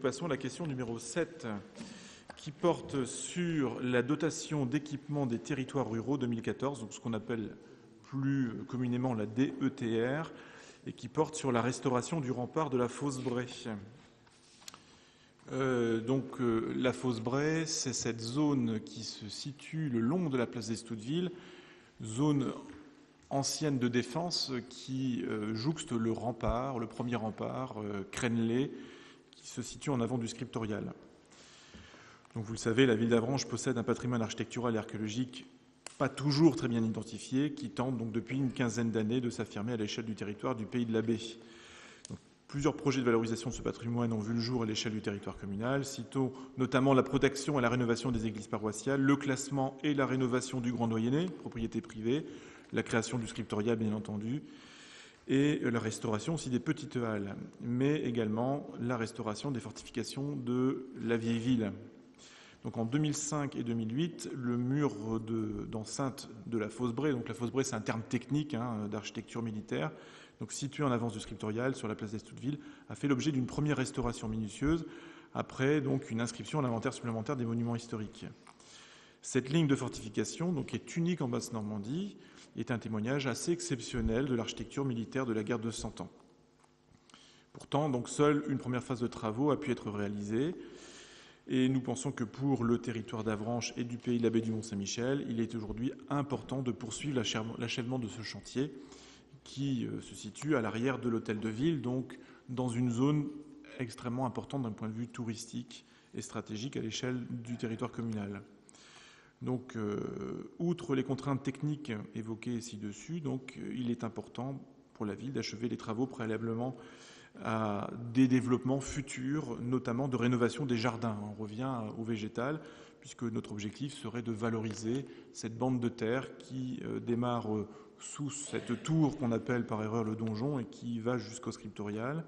passons à la question numéro 7, qui porte sur la dotation d'équipement des territoires ruraux 2014, donc ce qu'on appelle plus communément la DETR, et qui porte sur la restauration du rempart de la Fosse Bray. La Fosse Bray, c'est cette zone qui se situe le long de la place d'Estouteville, zone ancienne de défense qui jouxte le rempart, le premier rempart, crénelé, qui se situe en avant du scriptorial. Donc vous le savez, la ville d'Avranches possède un patrimoine architectural et archéologique pas toujours très bien identifié, qui tente donc depuis une quinzaine d'années de s'affirmer à l'échelle du territoire du Pays de l'Abbé. Plusieurs projets de valorisation de ce patrimoine ont vu le jour à l'échelle du territoire communal. Citons notamment la protection et la rénovation des églises paroissiales, le classement et la rénovation du Grand Noyenné, propriété privée, la création du scriptorial bien entendu, et la restauration aussi des petites halles, mais également la restauration des fortifications de la vieille ville. Donc en 2005 et 2008, le mur d'enceinte de la Fosse Bray, donc la Fosse Bray c'est un terme technique d'architecture militaire, donc situé en avance du scriptorial sur la place d'Estouteville, a fait l'objet d'une première restauration minutieuse, après donc une inscription à l'inventaire supplémentaire des monuments historiques. Cette ligne de fortification, donc, est unique en Basse-Normandie, est un témoignage assez exceptionnel de l'architecture militaire de la guerre de 100 ans. Pourtant, donc, seule une première phase de travaux a pu être réalisée. Et nous pensons que pour le territoire d'Avranches et du Pays de l'Abbé du Mont-Saint-Michel, il est aujourd'hui important de poursuivre l'achèvement de ce chantier qui se situe à l'arrière de l'hôtel de ville, donc dans une zone extrêmement importante d'un point de vue touristique et stratégique à l'échelle du territoire communal. Donc, outre les contraintes techniques évoquées ci-dessus, donc, il est important pour la ville d'achever les travaux préalablement à des développements futurs, notamment de rénovation des jardins. On revient au végétal, puisque notre objectif serait de valoriser cette bande de terre qui démarre sous cette tour qu'on appelle par erreur le donjon et qui va jusqu'au scriptorial,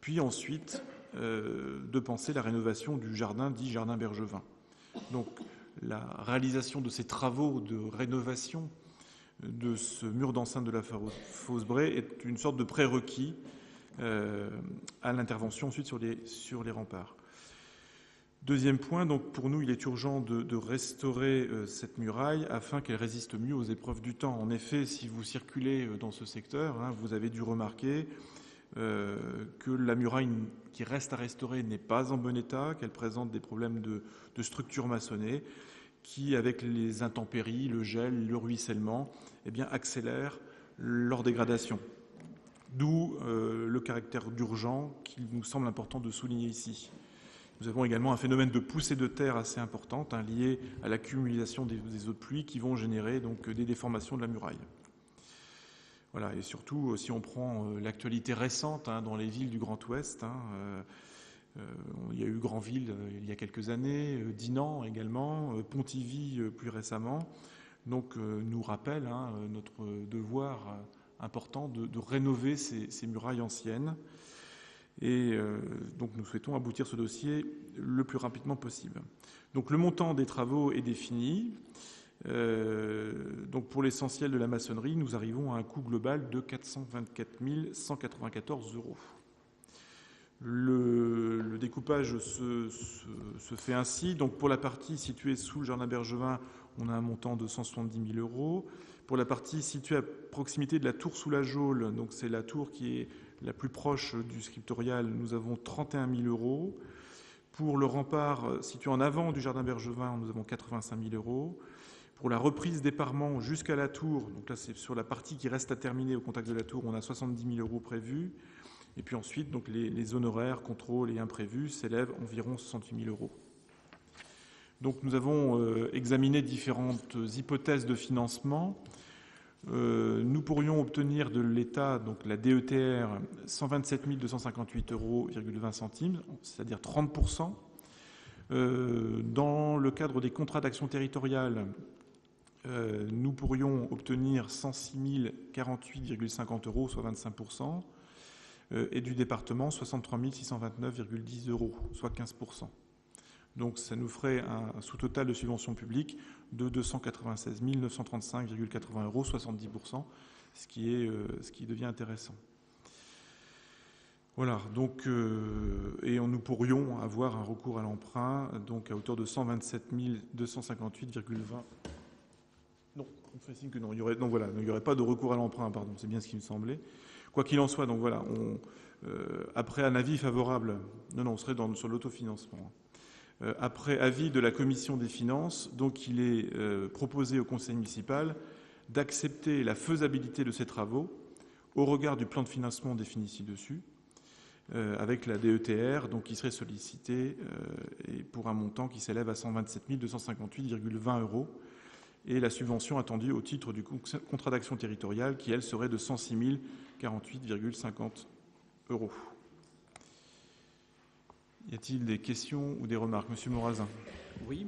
puis ensuite de penser la rénovation du jardin dit jardin Bergevin. Donc la réalisation de ces travaux de rénovation de ce mur d'enceinte de la Fosse Bray est une sorte de prérequis à l'intervention ensuite sur les remparts. Deuxième point, donc pour nous, il est urgent de restaurer cette muraille afin qu'elle résiste mieux aux épreuves du temps. En effet, si vous circulez dans ce secteur, vous avez dû remarquer que la muraille qui reste à restaurer n'est pas en bon état, qu'elle présente des problèmes de structure maçonnée qui, avec les intempéries, le gel, le ruissellement, accélèrent leur dégradation. D'où le caractère d'urgent qu'il nous semble important de souligner ici. Nous avons également un phénomène de poussée de terre assez importante lié à l'accumulation des eaux de pluie qui vont générer donc des déformations de la muraille. Voilà, et surtout, si on prend l'actualité récente dans les villes du Grand Ouest, il y a eu Granville il y a quelques années, Dinan également, Pontivy plus récemment, donc nous rappelle notre devoir important de rénover ces murailles anciennes. Et donc nous souhaitons aboutir ce dossier le plus rapidement possible. Donc le montant des travaux est défini. Donc pour l'essentiel de la maçonnerie, nous arrivons à un coût global de 424 194 €. Le découpage se fait ainsi. Donc pour la partie située sous le jardin Bergevin, on a un montant de 170 000 €. Pour la partie située à proximité de la tour sous la geôle, donc c'est la tour qui est la plus proche du scriptorial, nous avons 31 000 €. Pour le rempart situé en avant du jardin Bergevin, nous avons 85 000 €. Pour la reprise des parements jusqu'à la tour, donc là c'est sur la partie qui reste à terminer au contact de la tour, on a 70 000 € prévus. Et puis ensuite, donc les honoraires, contrôles et imprévus s'élèvent environ 68 000 €. Donc nous avons examiné différentes hypothèses de financement. Nous pourrions obtenir de l'État, donc la DETR, 127 258,20 €, c'est-à-dire 30%. Dans le cadre des contrats d'action territoriale, nous pourrions obtenir 106 048,50 €, soit 25%, et du département 63 629,10 €, soit 15%. Donc ça nous ferait un sous-total de subventions publiques de 296 935,80 €, 70%, ce qui devient intéressant. Voilà, donc, nous pourrions avoir un recours à l'emprunt donc à hauteur de 127 258,20. Non, on fait signe que non. Il n'y aurait pas de recours à l'emprunt, pardon, c'est bien ce qui me semblait. Quoi qu'il en soit, donc voilà, après un avis favorable, on serait sur l'autofinancement. Après avis de la commission des finances, donc il est proposé au conseil municipal d'accepter la faisabilité de ces travaux au regard du plan de financement défini ci-dessus, avec la DETR, donc qui serait sollicitée et pour un montant qui s'élève à 127 258,20 €, et la subvention attendue au titre du contrat d'action territoriale qui, elle, serait de 106 048,50 €. Y a-t-il des questions ou des remarques? Monsieur Morazin. Oui,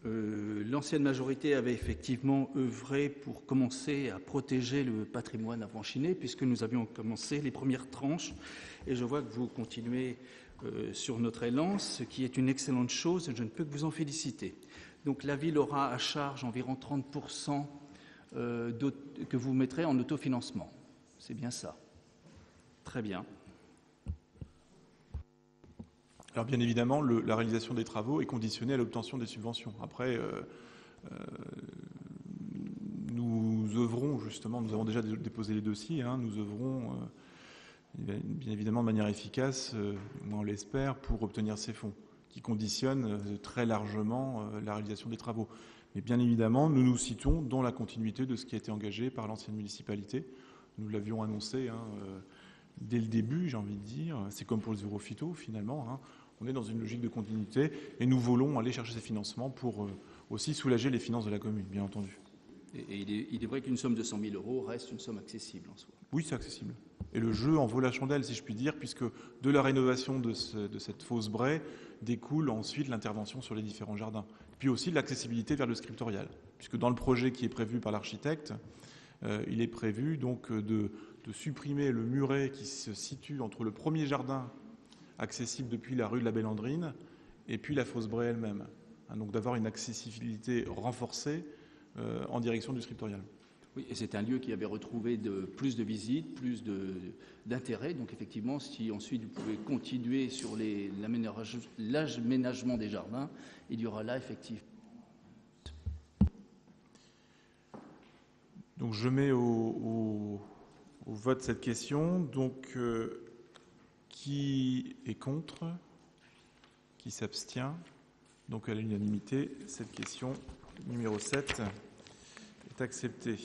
l'ancienne majorité avait effectivement œuvré pour commencer à protéger le patrimoine avanchiné, puisque nous avions commencé les premières tranches, et je vois que vous continuez sur notre élan, ce qui est une excellente chose, et je ne peux que vous en féliciter. Donc la ville aura à charge environ 30% que vous mettrez en autofinancement. C'est bien ça. Très bien. Alors bien évidemment, la réalisation des travaux est conditionnée à l'obtention des subventions. Après, nous œuvrons justement, nous avons déjà déposé les dossiers, nous œuvrons bien évidemment de manière efficace, on l'espère, pour obtenir ces fonds, qui conditionnent très largement la réalisation des travaux. Mais bien évidemment, nous nous situons dans la continuité de ce qui a été engagé par l'ancienne municipalité. Nous l'avions annoncé dès le début, j'ai envie de dire. C'est comme pour le zéro phyto, finalement. On est dans une logique de continuité et nous voulons aller chercher ces financements pour aussi soulager les finances de la commune, bien entendu. Et il est vrai qu'une somme de 100 000 € reste une somme accessible en soi. Oui, c'est accessible. Et le jeu en vaut la chandelle, si je puis dire, puisque de la rénovation de cette fosse Bray découle ensuite l'intervention sur les différents jardins. Puis aussi l'accessibilité vers le scriptorial, puisque dans le projet qui est prévu par l'architecte, il est prévu donc de supprimer le muret qui se situe entre le premier jardin accessible depuis la rue de la Bellandrine et puis la fosse Bray elle-même. Donc d'avoir une accessibilité renforcée en direction du scriptorial. Oui, et c'est un lieu qui avait retrouvé plus de visites, plus d'intérêt. Donc effectivement, si ensuite vous pouvez continuer sur l'aménagement des jardins, il y aura là effectivement. Donc je mets au vote cette question. Donc qui est contre? Qui s'abstient? Donc à l'unanimité, cette question numéro 7 est acceptée.